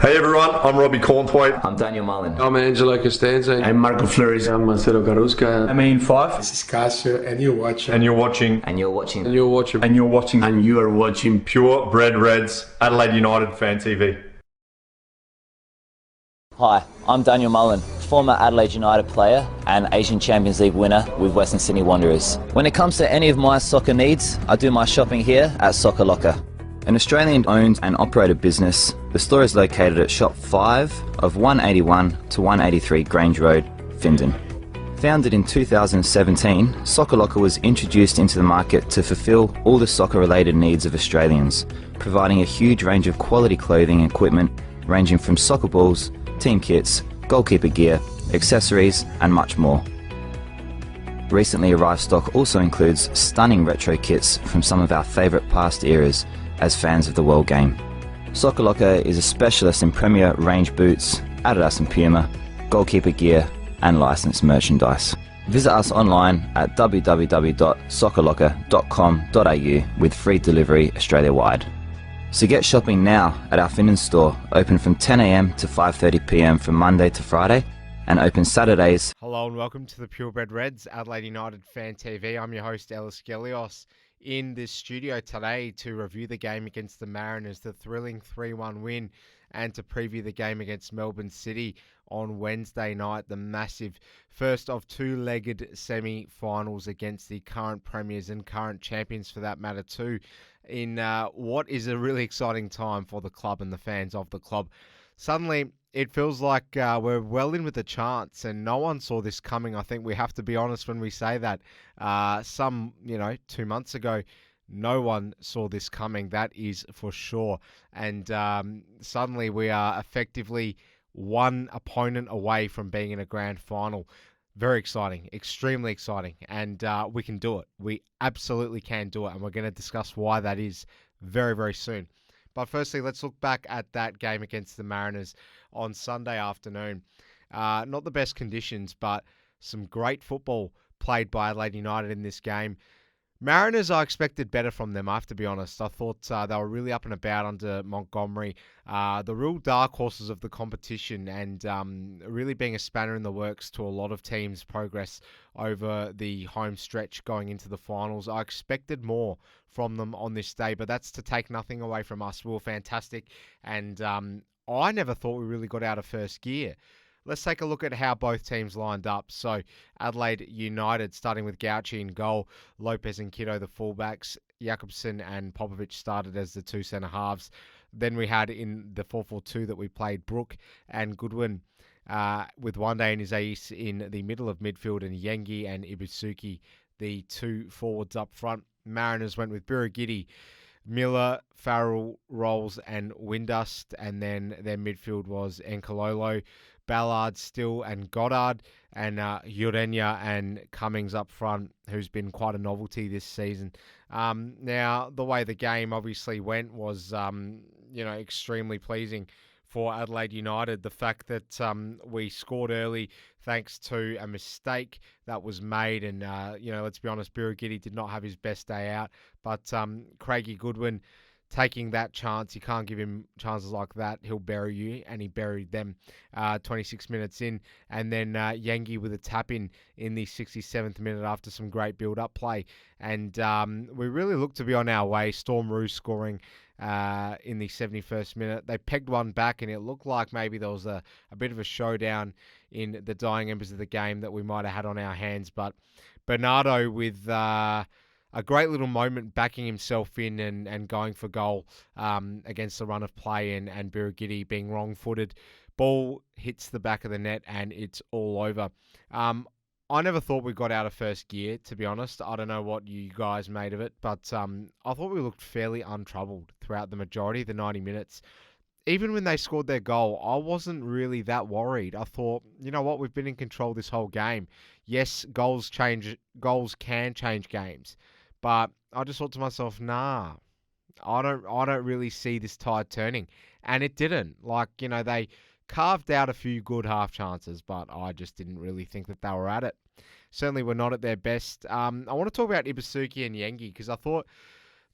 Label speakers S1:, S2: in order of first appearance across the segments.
S1: Hey everyone, I'm Robbie Cornthwaite.
S2: I'm Daniel Mullen.
S3: I'm Angelo Costanzo.
S4: I'm Marco Flores.
S5: I'm Marcelo Garuska.
S6: I'm Ian Fife.
S7: This is Casio, and you're watching.
S1: And you're watching.
S2: And you're watching.
S3: And you're watching.
S4: And you're watching.
S5: And you are watching
S1: Purebred Reds, Adelaide United Fan TV.
S2: Hi, I'm Daniel Mullen, former Adelaide United player and Asian Champions League winner with Western Sydney Wanderers. When it comes to any of my soccer needs, I do my shopping here at Soccer Locker. An Australian-owned and operated business, the store is located at Shop 5 of 181 to 183 Grange Road, Findon. Founded in 2017, Soccer Locker was introduced into the market to fulfil all the soccer-related needs of Australians, providing a huge range of quality clothing and equipment ranging from soccer balls, team kits, goalkeeper gear, accessories and much more. Recently arrived stock also includes stunning retro kits from some of our favourite past eras as fans of the world game. Soccer Locker is a specialist in premier range boots, Adidas and Puma, goalkeeper gear and licensed merchandise. Visit us online at www.soccerlocker.com.au with free delivery Australia-wide. So get shopping now at our Findon store, open from 10 a.m. to 5:30 p.m. from Monday to Friday and open Saturdays.
S8: Hello and welcome to the Purebred Reds, Adelaide United Fan TV. I'm your host, Ellis Gelios, in this studio today to review the game against the Mariners, the thrilling 3-1 win, and to preview the game against Melbourne City on Wednesday night, the massive first of two-legged semi-finals against the current premiers and current champions for that matter too, in what is a really exciting time for the club and the fans of the club. Suddenly, it feels like we're well in with a chance, and no one saw this coming. I think we have to be honest when we say that. 2 months ago, no one saw this coming. That is for sure. And suddenly we are effectively one opponent away from being in a grand final. Very exciting, extremely exciting, and we can do it. We absolutely can do it, and we're going to discuss why that is very, very soon. But firstly, let's look back at that game against the Mariners on Sunday afternoon. Not the best conditions, but some great football played by Adelaide United in this game. Mariners, I expected better from them, I have to be honest. I thought they were really up and about under Montgomery. The real dark horses of the competition, and really being a spanner in the works to a lot of teams' progress over the home stretch going into the finals. I expected more from them on this day, but that's to take nothing away from us. We were fantastic, and I never thought we really got out of first gear. Let's take a look at how both teams lined up. So, Adelaide United, starting with Gauci in goal, Lopez and Kiddo, the fullbacks, Jakobsen and Popovic started as the two centre-halves. Then we had in the 4-4-2 that we played Brook and Goodwin with Wande and Isais in the middle of midfield, and Yengi and Ibusuki, the two forwards up front. Mariners went with Birigidi, Miller, Farrell, Rolls and Windust, and then their midfield was Nkololo, Ballard, Still and Goddard, and Urenia and Cummings up front, who's been quite a novelty this season. Now, the way the game obviously went was, extremely pleasing for Adelaide United. The fact that we scored early thanks to a mistake that was made, and, let's be honest, Birigidi did not have his best day out, but Craigie Goodwin taking that chance, you can't give him chances like that. He'll bury you, and he buried them 26 minutes in. And then Yengi with a tap-in the 67th minute after some great build-up play. And we really looked to be on our way. Storm Roos scoring in the 71st minute. They pegged one back, and it looked like maybe there was a bit of a showdown in the dying embers of the game that we might have had on our hands. But Bernardo with a great little moment backing himself in and going for goal against the run of play, and Birigidi being wrong-footed. Ball hits the back of the net and it's all over. I never thought we got out of first gear, to be honest. I don't know what you guys made of it, but I thought we looked fairly untroubled throughout the majority of the 90 minutes. Even when they scored their goal, I wasn't really that worried. I thought, you know what, we've been in control this whole game. Yes, goals can change games. But I just thought to myself, nah, I don't really see this tide turning. And it didn't. They carved out a few good half chances, but I just didn't really think that they were at it. Certainly were not at their best. I want to talk about Ibusuki and Yengi, because I thought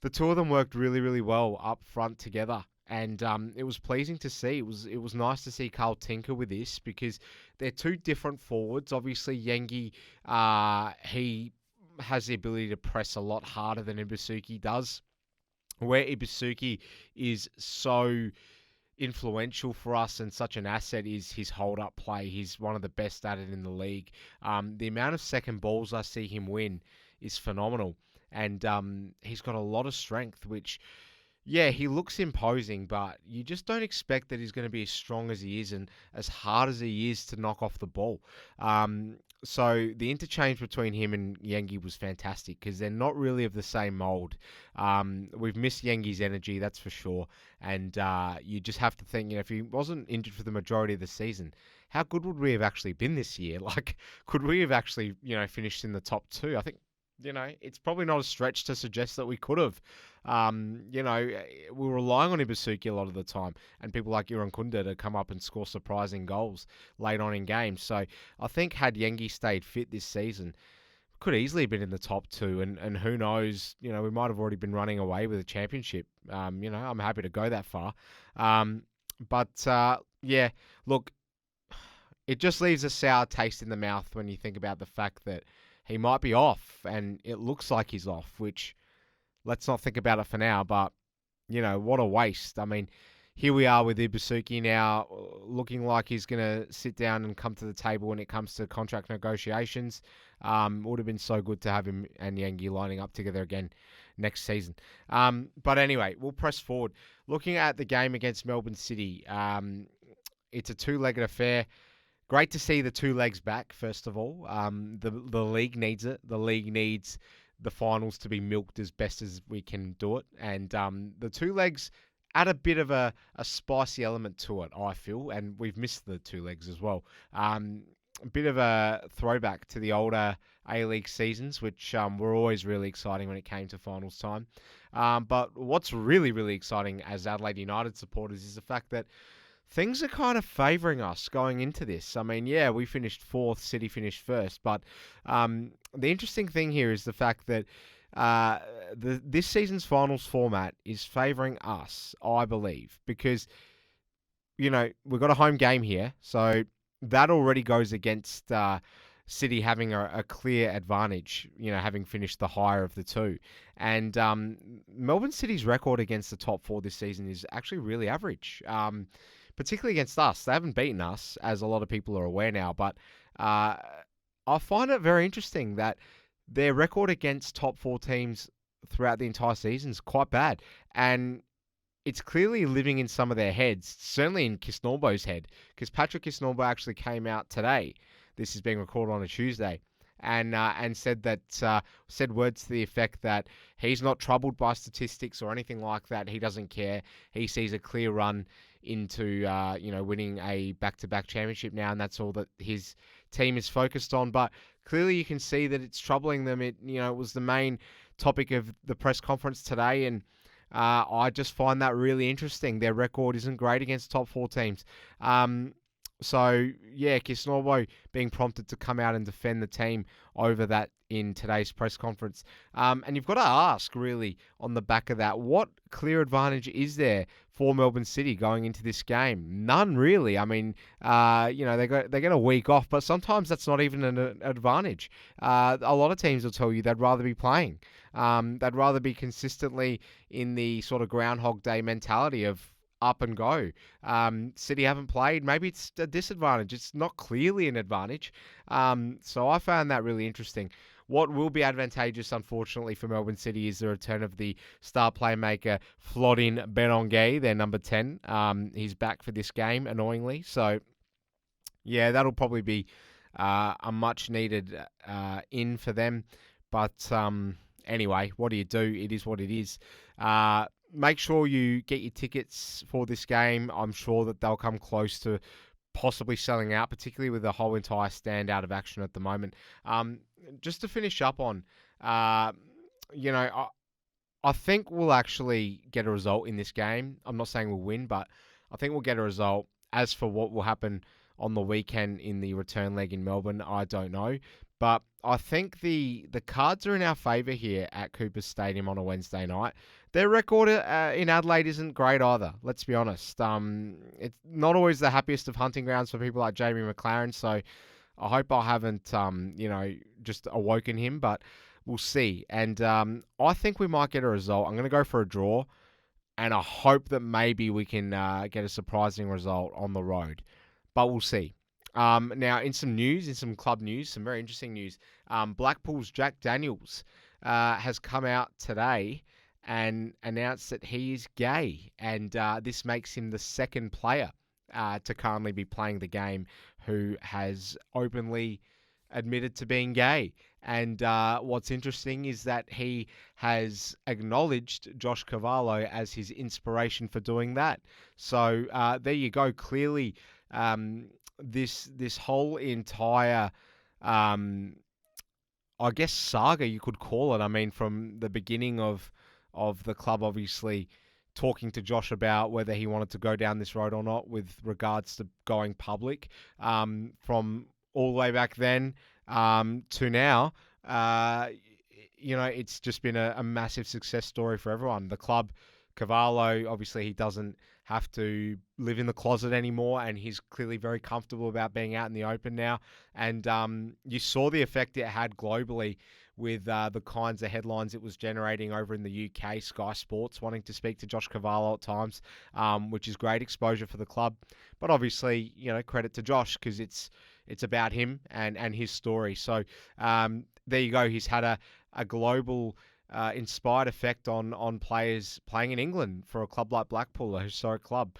S8: the two of them worked really, really well up front together. And it was pleasing to see. It was nice to see Carl tinker with this because they're two different forwards. Obviously, Yengi, he has the ability to press a lot harder than Ibusuki does. Where Ibusuki is so influential for us and such an asset is his hold-up play. He's one of the best at it in the league. The amount of second balls I see him win is phenomenal. And he's got a lot of strength, which, yeah, he looks imposing, but you just don't expect that he's going to be as strong as he is and as hard as he is to knock off the ball. So the interchange between him and Yengi was fantastic because they're not really of the same mold. We've missed Yengi's energy, that's for sure. And you just have to think, if he wasn't injured for the majority of the season, how good would we have actually been this year? Like, could we have actually, finished in the top two? I think, it's probably not a stretch to suggest that we could have. We're relying on Ibusuki a lot of the time and people like Iran Kunda to come up and score surprising goals late on in games. So I think had Yengi stayed fit this season, could easily have been in the top two. And who knows, we might have already been running away with a championship. I'm happy to go that far. Look, it just leaves a sour taste in the mouth when you think about the fact that he might be off, and it looks like he's off, which, let's not think about it for now, but, what a waste. I mean, here we are with Ibusuki now, looking like he's going to sit down and come to the table when it comes to contract negotiations. Would have been so good to have him and Yengi lining up together again next season. But anyway, we'll press forward. Looking at the game against Melbourne City, it's a two-legged affair. Great to see the two legs back, first of all. The league needs it. The league needs the finals to be milked as best as we can do it. And the two legs add a bit of a spicy element to it, I feel. And we've missed the two legs as well. A bit of a throwback to the older A-League seasons, which were always really exciting when it came to finals time. But what's really, really exciting as Adelaide United supporters is the fact that things are kind of favouring us going into this. I mean, yeah, we finished fourth, City finished first, but the interesting thing here is the fact that this season's finals format is favouring us, I believe, because, we've got a home game here, so that already goes against City having a clear advantage, having finished the higher of the two. And Melbourne City's record against the top four this season is actually really average. Particularly against us. They haven't beaten us, as a lot of people are aware now, but I find it very interesting that their record against top four teams throughout the entire season is quite bad. And it's clearly living in some of their heads, certainly in Kisnorbo's head, because Patrick Kisnorbo actually came out today. This is being recorded on a Tuesday. And said words to the effect that he's not troubled by statistics or anything like that. He doesn't care. He sees a clear run into winning a back-to-back championship now, and that's all that his team is focused on. But clearly, you can see that it's troubling them. It was the main topic of the press conference today, and I just find that really interesting. Their record isn't great against top four teams. So, yeah, Kisnorbo being prompted to come out and defend the team over that in today's press conference. And you've got to ask, really, on the back of that, what clear advantage is there for Melbourne City going into this game? None, really. I mean, they get a week off, but sometimes that's not even an advantage. A lot of teams will tell you they'd rather be playing. They'd rather be consistently in the sort of Groundhog Day mentality of up and go. City haven't played. Maybe it's a disadvantage. It's not clearly an advantage. So I found that really interesting. What will be advantageous, unfortunately, for Melbourne City is the return of the star playmaker Flodin Benongue, their number 10. He's back for this game, annoyingly. So, yeah, that'll probably be a much-needed in for them. But anyway, what do? It is what it is. Make sure you get your tickets for this game. I'm sure that they'll come close to possibly selling out, particularly with the whole entire stand out of action at the moment. Just to finish up on, I think we'll actually get a result in this game. I'm not saying we'll win, but I think we'll get a result. As for what will happen on the weekend in the return leg in Melbourne, I don't know. But I think the cards are in our favour here at Cooper Stadium on a Wednesday night. Their record in Adelaide isn't great either, let's be honest. It's not always the happiest of hunting grounds for people like Jamie McLaren, so I hope I haven't, just awoken him, but we'll see. And I think we might get a result. I'm going to go for a draw, and I hope that maybe we can get a surprising result on the road. But we'll see. Now, in some club news, some very interesting news, Blackpool's Jack Daniels has come out today and announced that he is gay, and this makes him the second player to currently be playing the game who has openly admitted to being gay. And what's interesting is that he has acknowledged Josh Cavallo as his inspiration for doing that. So there you go. Clearly, this whole entire, I guess, saga, you could call it. I mean, from the beginning of the club, obviously, talking to Josh about whether he wanted to go down this road or not with regards to going public, from all the way back then to now, it's just been a massive success story for everyone. The club, Cavallo, obviously he doesn't have to live in the closet anymore, and he's clearly very comfortable about being out in the open now. And you saw the effect it had globally with the kinds of headlines it was generating over in the UK, Sky Sports wanting to speak to Josh Cavallo at times, which is great exposure for the club. But obviously, credit to Josh because it's about him and his story. So there you go. He's had a global inspired effect on players playing in England for a club like Blackpool, a historic club.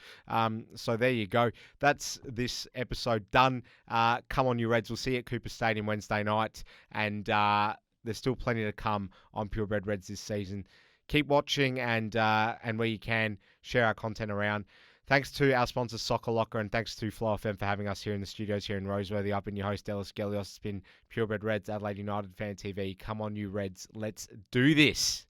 S8: So there you go. That's this episode done. Come on, you Reds. We'll see you at Cooper Stadium Wednesday night. And there's still plenty to come on Purebred Reds this season. Keep watching and where you can, share our content around. Thanks to our sponsor, Soccer Locker, and thanks to Flow FM for having us here in the studios here in Roseworthy. I've been your host, Ellis Gelios. It's been Purebred Reds, Adelaide United Fan TV. Come on, you Reds. Let's do this.